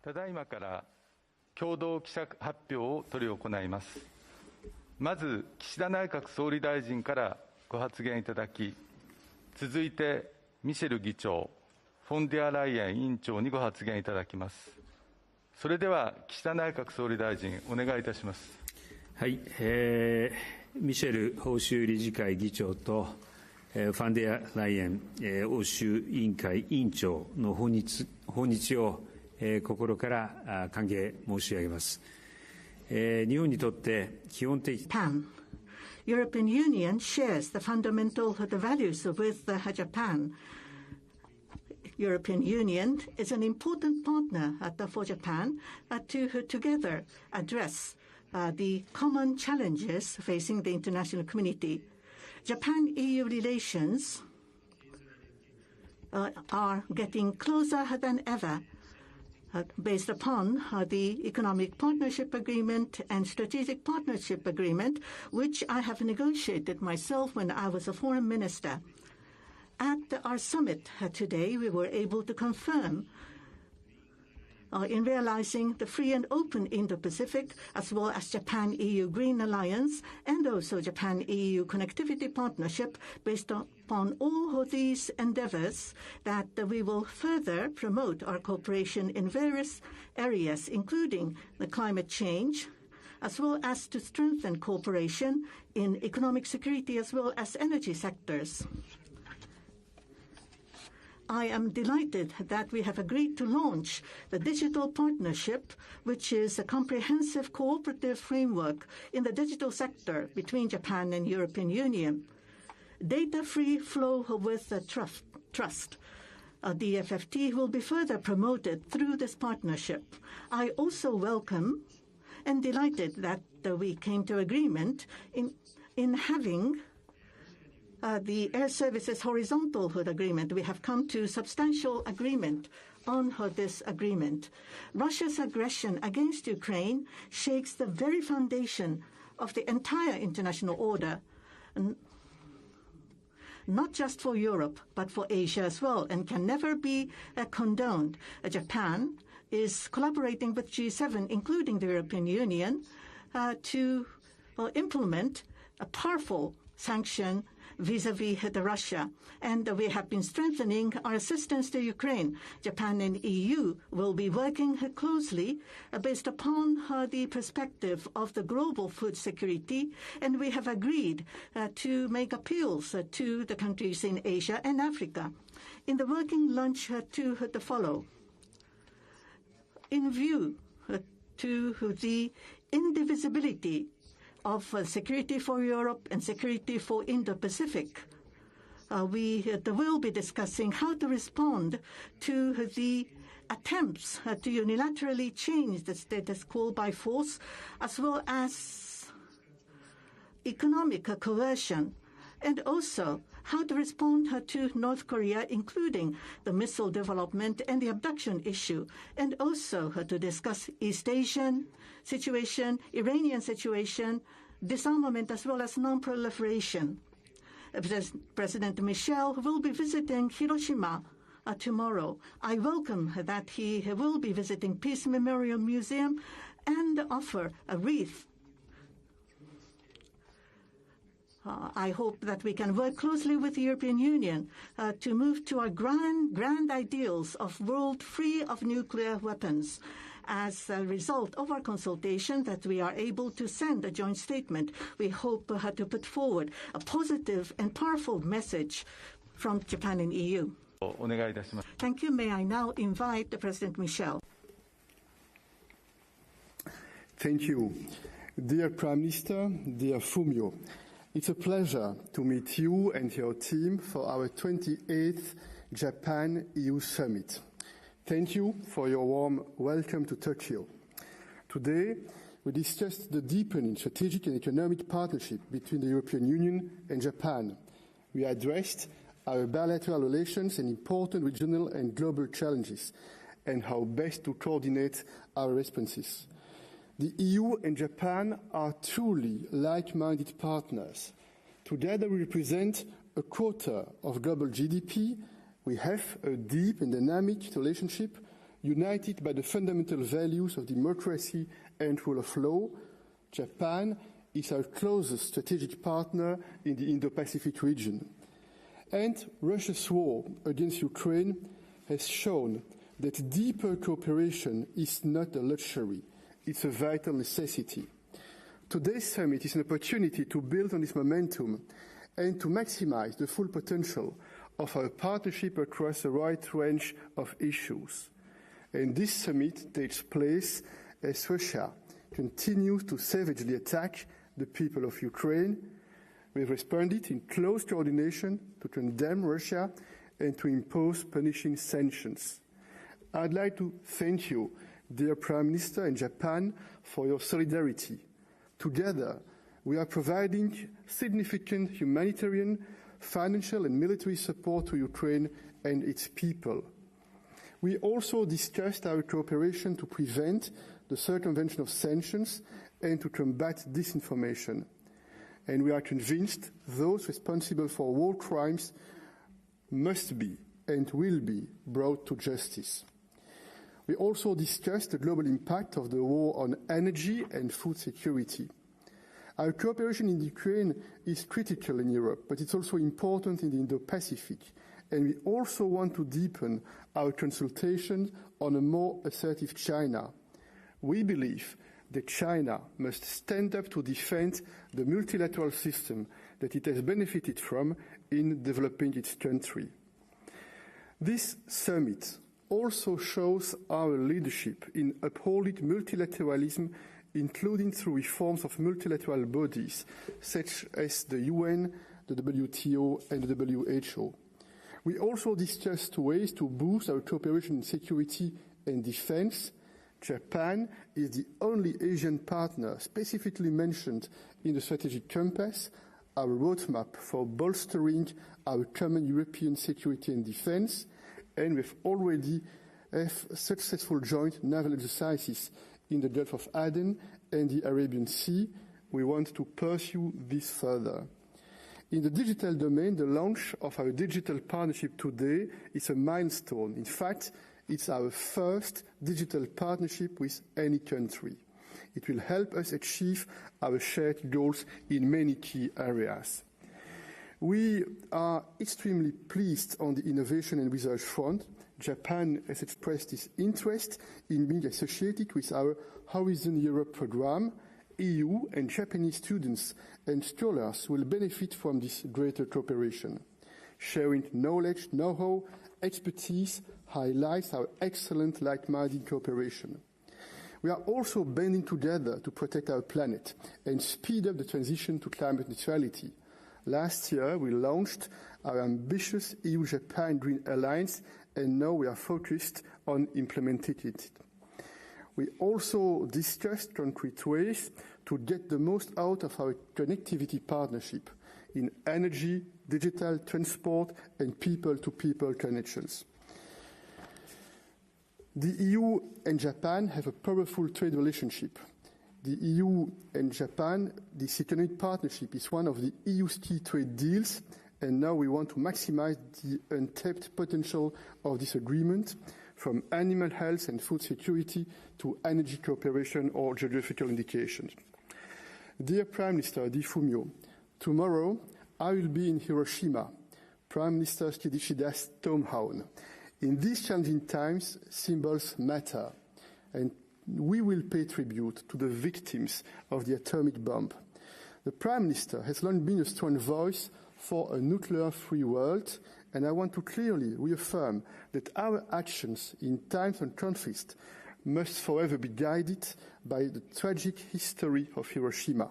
ただいまから共同記者発表を執り行います。まず、岸田内閣総理大臣からご発言いただき、続いてミシェル議長、フォンデアライエン委員長にご発言いただきます。それでは岸田内閣総理大臣、お願いいたします。はい、ミシェル欧州理事会議長とファンデアライエン欧州委員会委員長の訪日を心から歓迎申し上げます。日本にとって基本的European Union shares the fundamental values with Japan. European Union is an important partner for Japan to together address the common challenges facing the international community. Japan-EU relations are getting closer than ever based upon the Economic Partnership Agreement and Strategic Partnership Agreement, which I have negotiated myself when I was a foreign minister. At our summit today, we were able to confirm in realizing the free and open Indo-Pacific, as well as Japan-EU Green Alliance, and also Japan-EU Connectivity Partnership, based upon all of these endeavors, that we will further promote our cooperation in various areas, including the climate change, as well as to strengthen cooperation in economic security as well as energy sectors. I am delighted that we have agreed to launch the digital partnership, which is a comprehensive cooperative framework in the digital sector between Japan and European Union. Data-free flow with trust. The FFT will be further promoted through this partnership. I also welcome and delighted that we came to agreement in having the air services horizontal agreement. We have come to substantial agreement on this agreement. Russia's aggression against Ukraine shakes the very foundation of the entire international order, not just for Europe, but for Asia as well, and can never be condoned. Japan is collaborating with G7, including the European Union, to implement a powerful sanction vis-à-vis Russia. And we have been strengthening our assistance to Ukraine. Japan and EU will be working closely based upon the perspective of the global food security. And we have agreed to make appeals to the countries in Asia and Africa. In the working lunch to follow, in view to the indivisibility of security for Europe and security for Indo-Pacific, we will be discussing how to respond to the attempts to unilaterally change the status quo by force, as well as economic coercion, and also how to respond to North Korea, including the missile development and the abduction issue, and also to discuss East Asian situation, Iranian situation, disarmament, as well as non-proliferation. President Michel will be visiting Hiroshima tomorrow. I welcome that he will be visiting Peace Memorial Museum and offer a wreath. I hope that we can work closely with the European Union to move to our grand ideals of world free of nuclear weapons. As a result of our consultation, that we are able to send a joint statement. We hope to put forward a positive and powerful message from Japan and EU. Thank you. May I now invite President Michel. Thank you. Dear Prime Minister, dear Fumio, it's a pleasure to meet you and your team for our 28th Japan-EU Summit. Thank you for your warm welcome to Tokyo. Today, we discussed the deepening strategic and economic partnership between the European Union and Japan. We addressed our bilateral relations and important regional and global challenges, and how best to coordinate our responses. The EU and Japan are truly like-minded partners. Together we represent a quarter of global GDP. We have a deep and dynamic relationship United by the fundamental values of democracy and rule of law, Japan is our closest strategic partner in the Indo-Pacific region. And Russia's war against Ukraine has shown that deeper cooperation is not a luxury, it's a vital necessity. Today's summit is an opportunity to build on this momentum and to maximize the full potential of our partnership across a wide range of issues. And this summit takes place as Russia continues to savagely attack the people of Ukraine. We've responded in close coordination to condemn Russia and to impose punishing sanctions. I'd like to thank you, dear Prime Minister and Japan, for your solidarity. Together, we are providing significant humanitarian, financial and military support to Ukraine and its people. We also discussed our cooperation to prevent the circumvention of sanctions and to combat disinformation. And we are convinced those responsible for war crimes must be and will be brought to justice. We also discussed the global impact of the war on energy and food security. Our cooperation in Ukraine is critical in Europe, but it's also important in the Indo-Pacific, and we also want to deepen our consultations on a more assertive China. We believe that China must stand up to defend the multilateral system that it has benefited from in developing its country. This summit also shows our leadership in upholding multilateralism, including through reforms of multilateral bodies such as the UN, the WTO and the WHO. We also discussed ways to boost our cooperation in security and defense. Japan is the only Asian partner specifically mentioned in the strategic compass, our roadmap for bolstering our common European security and defense, and we've already have successful joint naval exercises in the Gulf of Aden and the Arabian Sea. We want to pursue this further. In the digital domain, the launch of our digital partnership today is a milestone. In fact, it's our first digital partnership with any country. It will help us achieve our shared goals in many key areas. We are extremely pleased on the innovation and research front. Japan has expressed its interest in being associated with our Horizon Europe program. EU and Japanese students and scholars will benefit from this greater cooperation. Sharing knowledge, know-how, expertise highlights our excellent like-minded cooperation. We are also banding together to protect our planet and speed up the transition to climate neutrality. Last year, we launched our ambitious EU-Japan Green Alliance, and now we are focused on implementing it. We also discussed concrete ways to get the most out of our connectivity partnership in energy, digital, transport, and people-to-people connections. The EU and Japan have a powerful trade relationship. The EU and Japan, this economic partnership is one of the EU's key trade deals, and now we want to maximize the untapped potential of this agreement, from animal health and food security to energy cooperation or geographical indications. Dear Prime Minister Di Fumio, tomorrow I will be in Hiroshima, Prime Minister Kishida's hometown. In these challenging times, symbols matter, and we will pay tribute to the victims of the atomic bomb. The Prime Minister has long been a strong voice for a nuclear-free world, and I want to clearly reaffirm that our actions in times of conflict must forever be guided by the tragic history of Hiroshima.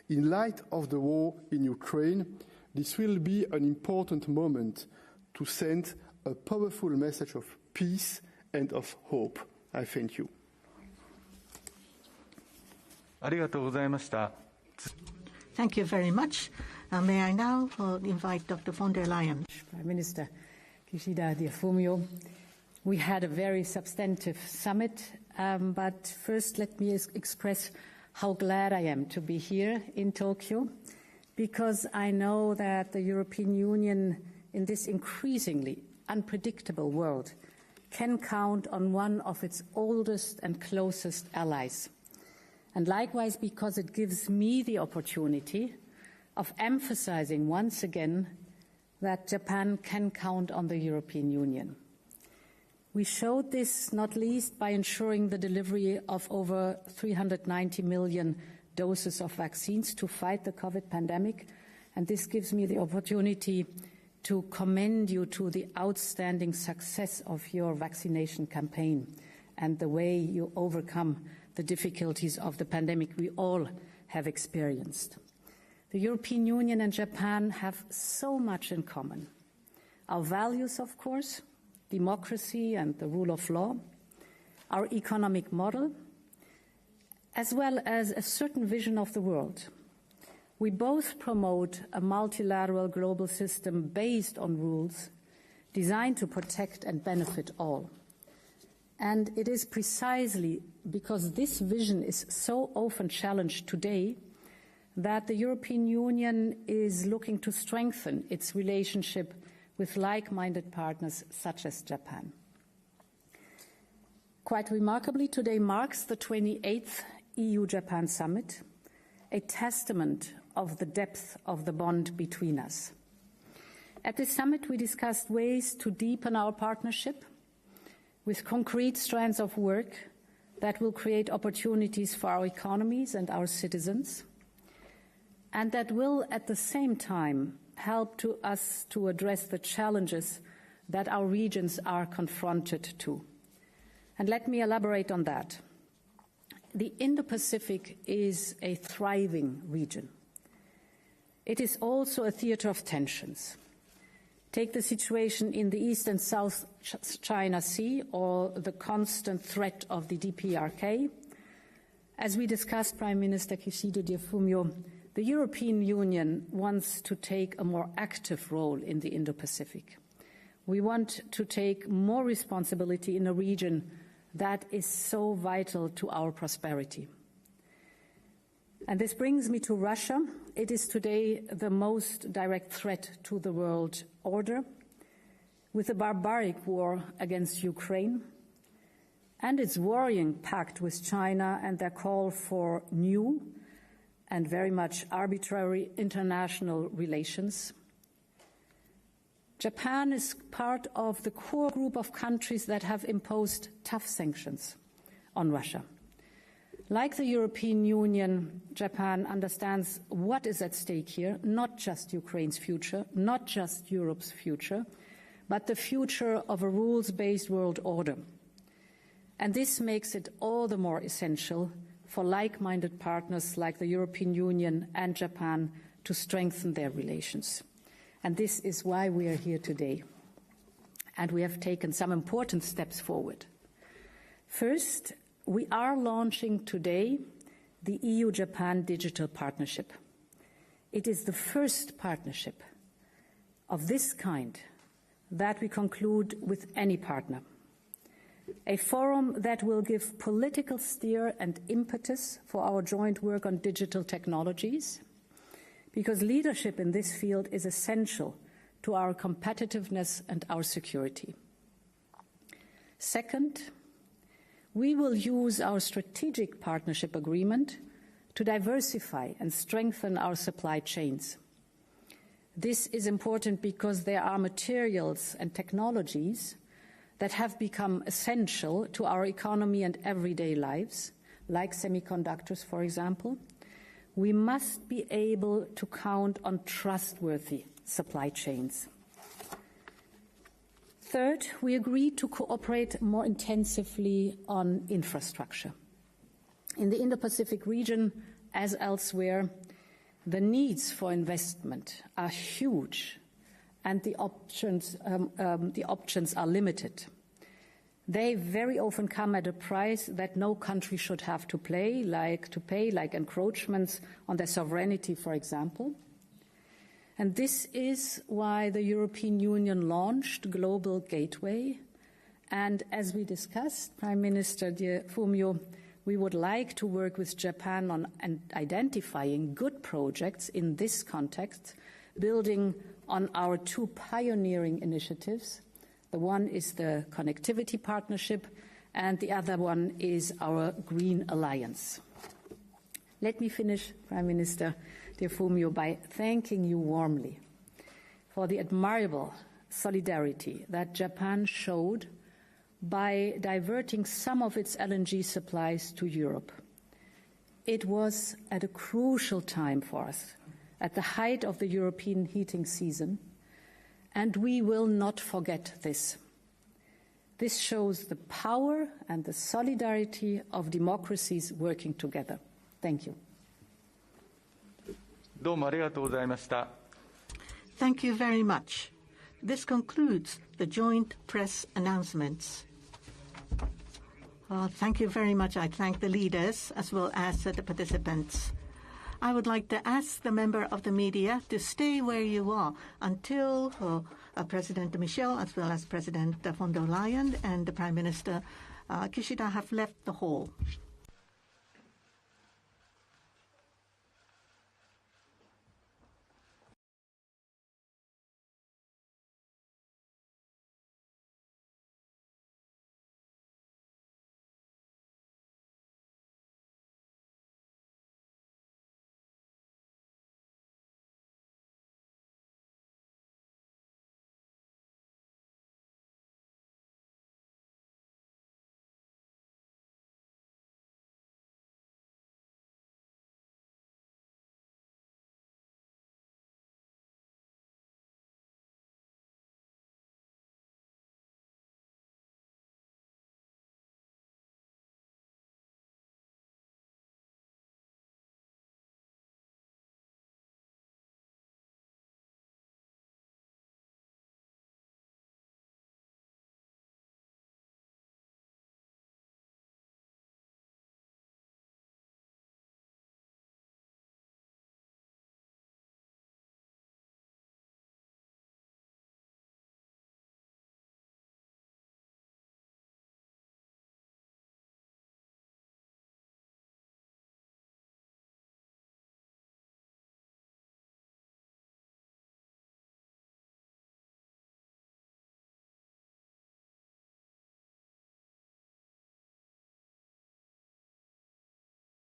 In light of the war in Ukraine, this will be an important moment to send a powerful message of peace and of hope. I thank you. ありがとうございました。 Thank you very much. May I now invite Dr. von der Leyen. Prime Minister Kishida Fumio, we had a very substantive summit, but first let me express how glad I am to be here in Tokyo, because I know that the European Union in this increasingly unpredictable world can count on one of its oldest and closest allies. And likewise, because it gives me the opportunity of emphasizing once again that Japan can count on the European Union. We showed this not least by ensuring the delivery of over 390 million doses of vaccines to fight the COVID pandemic, and this gives me the opportunity to commend you to the outstanding success of your vaccination campaign and the way you overcome the difficulties of the pandemic we all have experienced. The European Union and Japan have so much in common. Our values, of course, democracy and the rule of law, our economic model, as well as a certain vision of the world. We both promote a multilateral global system based on rules designed to protect and benefit all. And it is precisely because this vision is so often challenged today that the European Union is looking to strengthen its relationship with like-minded partners such as Japan. Quite remarkably, today marks the 28th EU-Japan summit, a testament of the depth of the bond between us. At this summit, we discussed ways to deepen our partnership with concrete strands of work that will create opportunities for our economies and our citizens, and that will at the same time help us to address the challenges that our regions are confronted to. And let me elaborate on that. The Indo-Pacific is a thriving region. It is also a theater of tensions. Take the situation in the East and South China Sea or the constant threat of the DPRK. As we discussed, Prime Minister Kishida Fumio, the European Union wants to take a more active role in the Indo-Pacific. We want to take more responsibility in a region that is so vital to our prosperity. And this brings me to Russia. It is today the most direct threat to the world order, with a barbaric war against Ukraine and its worrying pact with China and their call for new and very much arbitrary international relations. Japan is part of the core group of countries that have imposed tough sanctions on Russia. Like the European Union, Japan understands what is at stake here, not just Ukraine's future, not just Europe's future, but the future of a rules-based world order. And this makes it all the more essential for like-minded partners like the European Union and Japan to strengthen their relations. And this is why we are here today. And we have taken some important steps forward. First, we are launching today the EU-Japan Digital Partnership. It is the first partnership of this kind that we conclude with any partner. A forum that will give political steer and impetus for our joint work on digital technologies, because leadership in this field is essential to our competitiveness and our security. Second, we will use our strategic partnership agreement to diversify and strengthen our supply chains. This is important because there are materials and technologies that have become essential to our economy and everyday lives, like semiconductors, for example. We must be able to count on trustworthy supply chains. Third, we agreed to cooperate more intensively on infrastructure. In the Indo-Pacific region, as elsewhere, the needs for investment are huge, and the options are limited. They very often come at a price that no country should have to pay, like encroachments on their sovereignty, for example. And this is why the European Union launched Global Gateway. And as we discussed, Prime Minister Fumio, we would like to work with Japan on identifying good projects in this context, building on our two pioneering initiatives, the The one is the Connectivity Partnership, and the other one is our Green Alliance. Let me finish, Prime Minister Fumio, by thanking you warmly for the admirable solidarity that Japan showed by diverting some of its LNG supplies to Europe. It was at a crucial time for us, at the height of the European heating season, and we will not forget this. This shows the power and the solidarity of democracies working together. Thank you. どうもありがとうございました。 Thank you very much. This concludes the joint press announcements. Thank you very much. I thank the leaders as well as the participants. I would like to ask the member of the media to stay where you are until President Michel as well as President von der Leyen and the Prime Minister Kishida have left the hall.